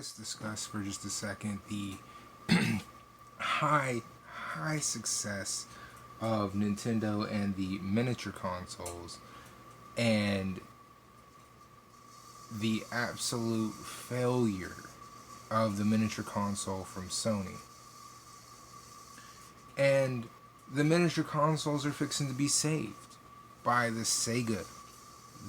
let's discuss for just a second the high, high success of Nintendo and the miniature consoles, and the absolute failure of the miniature console from Sony. And the miniature consoles are fixing to be saved by the Sega,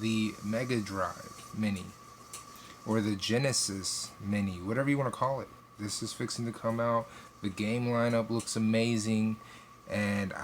the Mega Drive Mini, or the Genesis Mini, whatever you want to call it. This is fixing to come out. The game lineup looks amazing, and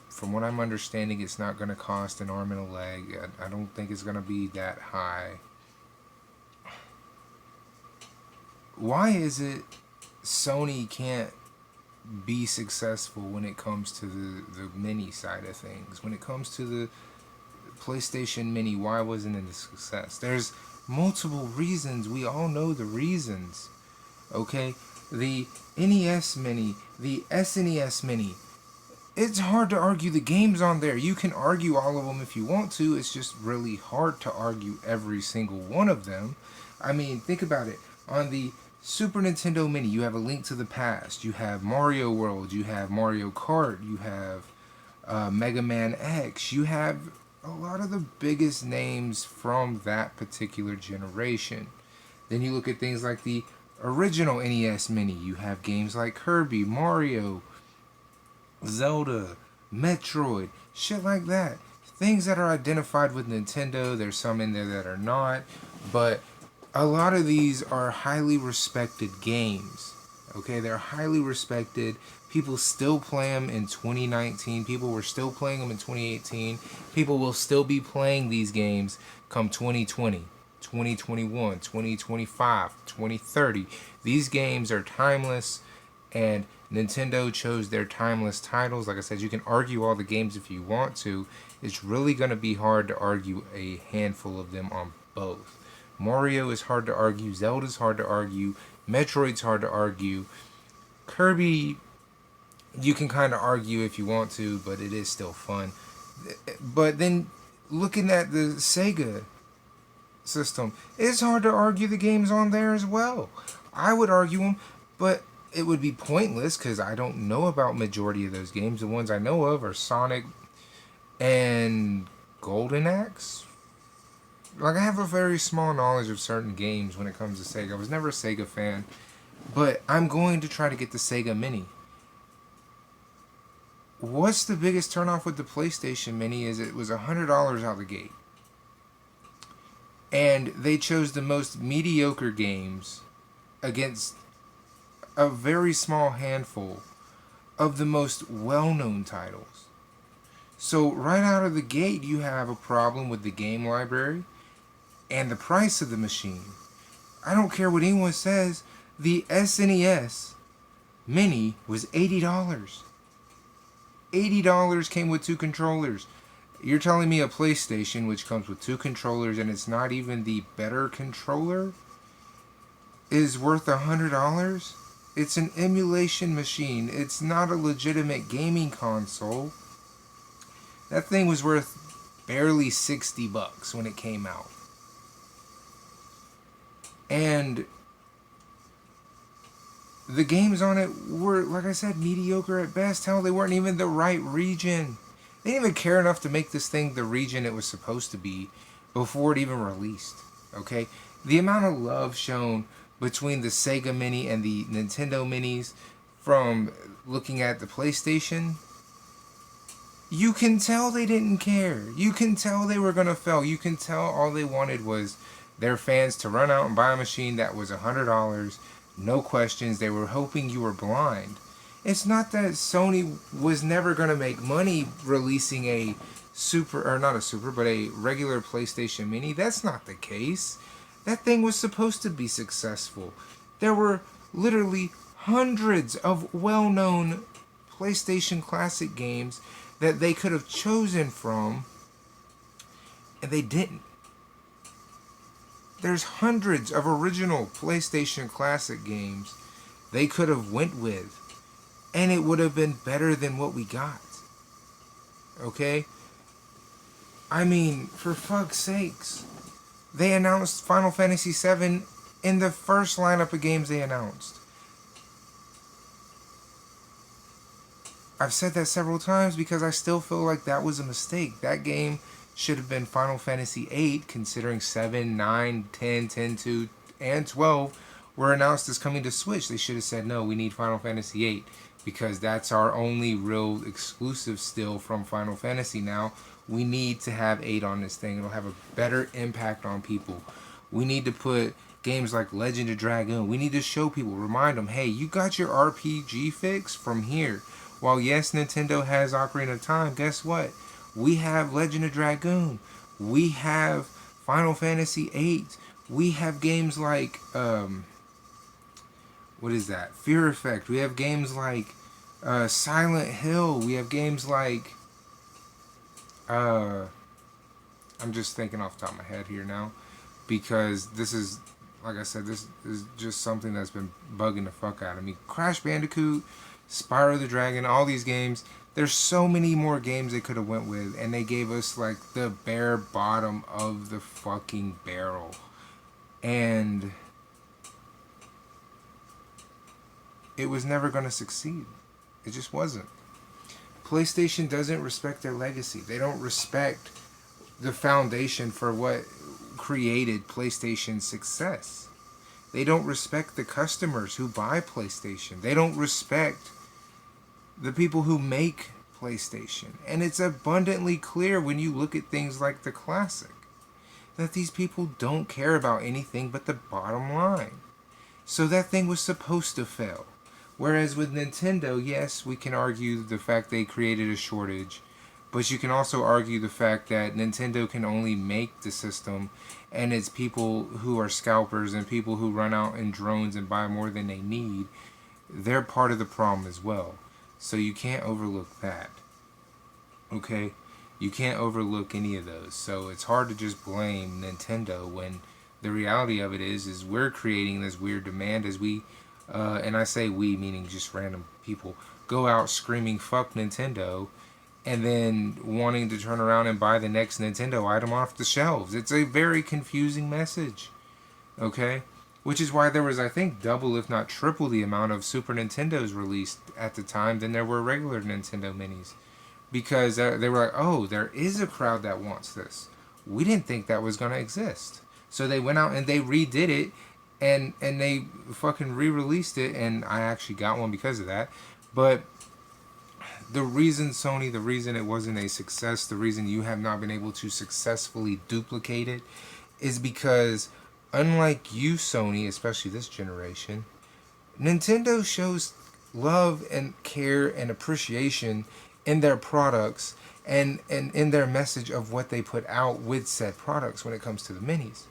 from what I'm understanding, it's not going to cost an arm and a leg. I don't think it's going to be that high. Why is it Sony can't be successful when it comes to the mini side of things? When it comes to the PlayStation Mini, why wasn't it a success? There's multiple reasons. We all know the reasons. Okay? The NES Mini, the SNES Mini, it's hard to argue the games on there. You can argue all of them if you want to. It's just really hard to argue every single one of them. I mean, think about it. On the Super Nintendo Mini, you have A Link to the Past, you have Mario World, you have Mario Kart, you have Mega Man X, you have a lot of the biggest names from that particular generation. Then you look at things like the original NES Mini, you have games like Kirby, Mario, Zelda, Metroid, shit like that. Things that are identified with Nintendo. There's some in there that are not, but a lot of these are highly respected games. Okay, they're highly respected. People still play them in 2019. People were still playing them in 2018. People will still be playing these games come 2020, 2021, 2025, 2030. These games are timeless, and Nintendo chose their timeless titles. Like I said, you can argue all the games if you want to. It's really going to be hard to argue a handful of them on both. Mario is hard to argue, Zelda's hard to argue, Metroid's hard to argue, Kirby, you can kind of argue if you want to, but it is still fun. But then, looking at the Sega system, it's hard to argue the games on there as well. I would argue them, but it would be pointless because I don't know about majority of those games. The ones I know of are Sonic and Golden Axe. Like, I have a very small knowledge of certain games when it comes to Sega. I was never a Sega fan, but I'm going to try to get the Sega Mini. What's the biggest turnoff with the PlayStation Mini is it was $100 out the gate. And they chose the most mediocre games against a very small handful of the most well-known titles. So right out of the gate, you have a problem with the game library and the price of the machine. I don't care what anyone says, the SNES Mini was $80. $80 came with 2 controllers. You're telling me a PlayStation, which comes with 2 controllers and it's not even the better controller, is worth $100? It's an emulation machine. It's not a legitimate gaming console. That thing was worth barely $60 when it came out. And the games on it were, like I said, mediocre at best. Hell, they weren't even the right region. They didn't even care enough to make this thing the region it was supposed to be before it even released. Okay? The amount of love shown between the Sega Mini and the Nintendo Minis from looking at the PlayStation, you can tell they didn't care. You can tell they were going to fail. You can tell all they wanted was their fans to run out and buy a machine that was $100, no questions. They were hoping you were blind. It's not that Sony was never going to make money releasing a but a regular PlayStation Mini. That's not the case. That thing was supposed to be successful. There were literally hundreds of well-known PlayStation Classic games that they could have chosen from, and they didn't. There's hundreds of original PlayStation Classic games they could have went with, and it would have been better than what we got. Okay? I mean, for fuck's sakes. They announced Final Fantasy VII in the first lineup of games they announced. I've said that several times because I still feel like that was a mistake. That game should have been Final Fantasy VIII, considering 7, 9, 10, 10, 2, and 12 were announced as coming to Switch. They should have said, no, we need Final Fantasy VIII because that's our only real exclusive still from Final Fantasy now. We need to have 8 on this thing. It'll have a better impact on people. We need to put games like Legend of Dragoon. We need to show people, remind them, hey, you got your RPG fix from here. While yes, Nintendo has Ocarina of Time, guess what? We have Legend of Dragoon. We have Final Fantasy VIII. We have games like, what is that? Fear Effect. We have games like Silent Hill. We have games like, I'm just thinking off the top of my head here now. Because this is, like I said, this is just something that's been bugging the fuck out of me. Crash Bandicoot, Spyro the Dragon, all these games. There's so many more games they could have went with, and they gave us like the bare bottom of the fucking barrel. And it was never going to succeed. It just wasn't. PlayStation doesn't respect their legacy. They don't respect the foundation for what created PlayStation's success. They don't respect the customers who buy PlayStation. They don't respect the people who make PlayStation. And it's abundantly clear when you look at things like the Classic that these people don't care about anything but the bottom line. So that thing was supposed to fail. Whereas with Nintendo, yes, we can argue the fact they created a shortage, but you can also argue the fact that Nintendo can only make the system, and it's people who are scalpers and people who run out in drones and buy more than they need. They're part of the problem as well. So you can't overlook that. Okay? You can't overlook any of those. So it's hard to just blame Nintendo when the reality of it is we're creating this weird demand as we, and I say we meaning just random people, go out screaming fuck Nintendo and then wanting to turn around and buy the next Nintendo item off the shelves. It's a very confusing message. Okay? Which is why there was, I think, double if not triple the amount of Super Nintendos released at the time than there were regular Nintendo Minis. Because they were like, oh, there is a crowd that wants this. We didn't think that was going to exist. So they went out and they redid it and they fucking re-released it, and I actually got one because of that. But the reason Sony, the reason it wasn't a success, the reason you have not been able to successfully duplicate it is because unlike you, Sony, especially this generation, Nintendo shows love and care and appreciation in their products and in their message of what they put out with said products when it comes to the minis.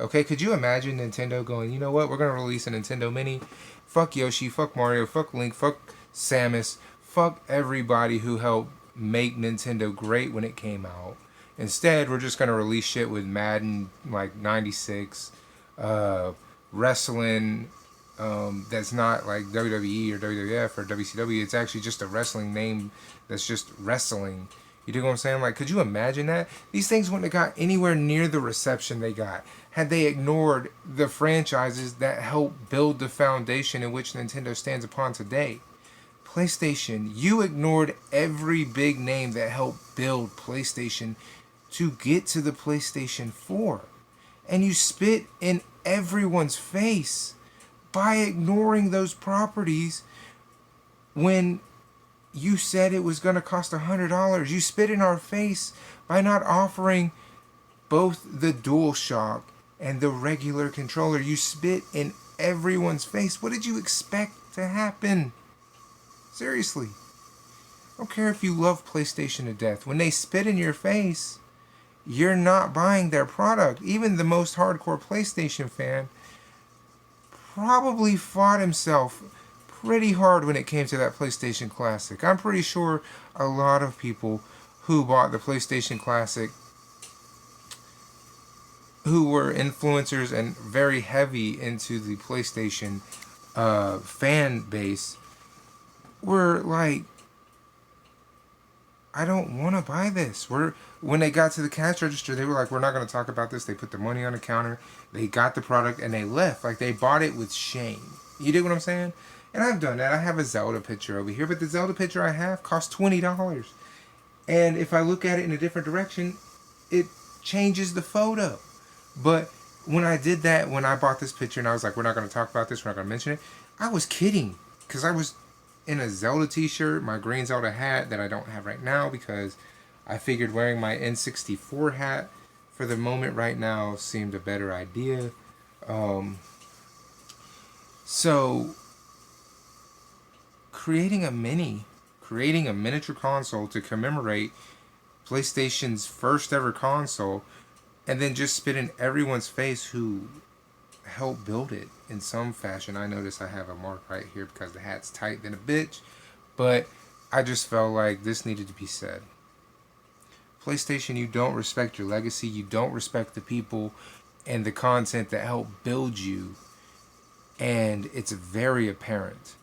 Okay, could you imagine Nintendo going, you know what, we're going to release a Nintendo Mini, fuck Yoshi, fuck Mario, fuck Link, fuck Samus, fuck everybody who helped make Nintendo great when it came out. Instead, we're just going to release shit with Madden, like 96, wrestling, that's not like WWE or WWF or WCW. It's actually just a wrestling name that's just wrestling. You dig what I'm saying? Like, could you imagine that? These things wouldn't have got anywhere near the reception they got had they ignored the franchises that help build the foundation in which Nintendo stands upon today. PlayStation, you ignored every big name that helped build PlayStation to get to the PlayStation 4. And you spit in everyone's face by ignoring those properties when you said it was going to cost $100. You spit in our face by not offering both the DualShock and the regular controller. You spit in everyone's face. What did you expect to happen? Seriously. I don't care if you love PlayStation to death. When they spit in your face, you're not buying their product. Even the most hardcore PlayStation fan probably fought himself pretty hard when it came to that PlayStation Classic. I'm pretty sure a lot of people who bought the PlayStation Classic, who were influencers and very heavy into the PlayStation fan base, were like I don't want to buy this. When they got to the cash register, they were like, we're not going to talk about this. They put the money on the counter. They got the product and they left. Like, they bought it with shame. You dig what I'm saying? And I've done that. I have a Zelda picture over here, but the Zelda picture I have costs $20. And if I look at it in a different direction, it changes the photo. But when I did that, when I bought this picture and I was like, we're not going to talk about this, we're not going to mention it, I was kidding. Because I was in a Zelda t-shirt, my green Zelda hat that I don't have right now because I figured wearing my N64 hat for the moment right now seemed a better idea. So creating a miniature console to commemorate PlayStation's first ever console, and then just spit in everyone's face who helped build it in some fashion. I notice I have a mark right here because the hat's tight than a bitch, but I just felt like this needed to be said. PlayStation, you don't respect your legacy, you don't respect the people and the content that helped build you, and it's very apparent.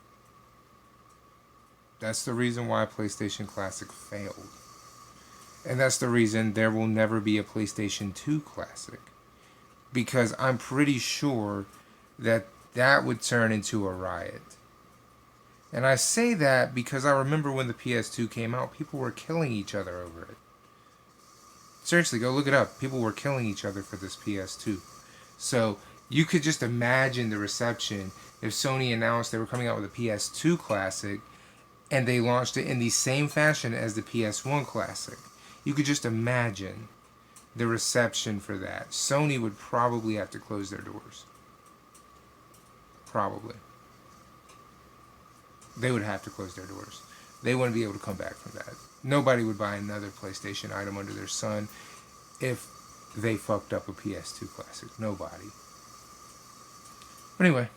That's the reason why PlayStation Classic failed. And that's the reason there will never be a PlayStation 2 Classic. Because I'm pretty sure that that would turn into a riot. And I say that because I remember when the PS2 came out, people were killing each other over it. Seriously, go look it up. People were killing each other for this PS2. So you could just imagine the reception if Sony announced they were coming out with a PS2 Classic and they launched it in the same fashion as the PS1 Classic. You could just imagine the reception for that. Sony would probably have to close their doors. Probably. They would have to close their doors. They wouldn't be able to come back from that. Nobody would buy another PlayStation item under their sun if they fucked up a PS2 Classic. Nobody. Anyway,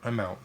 I'm out.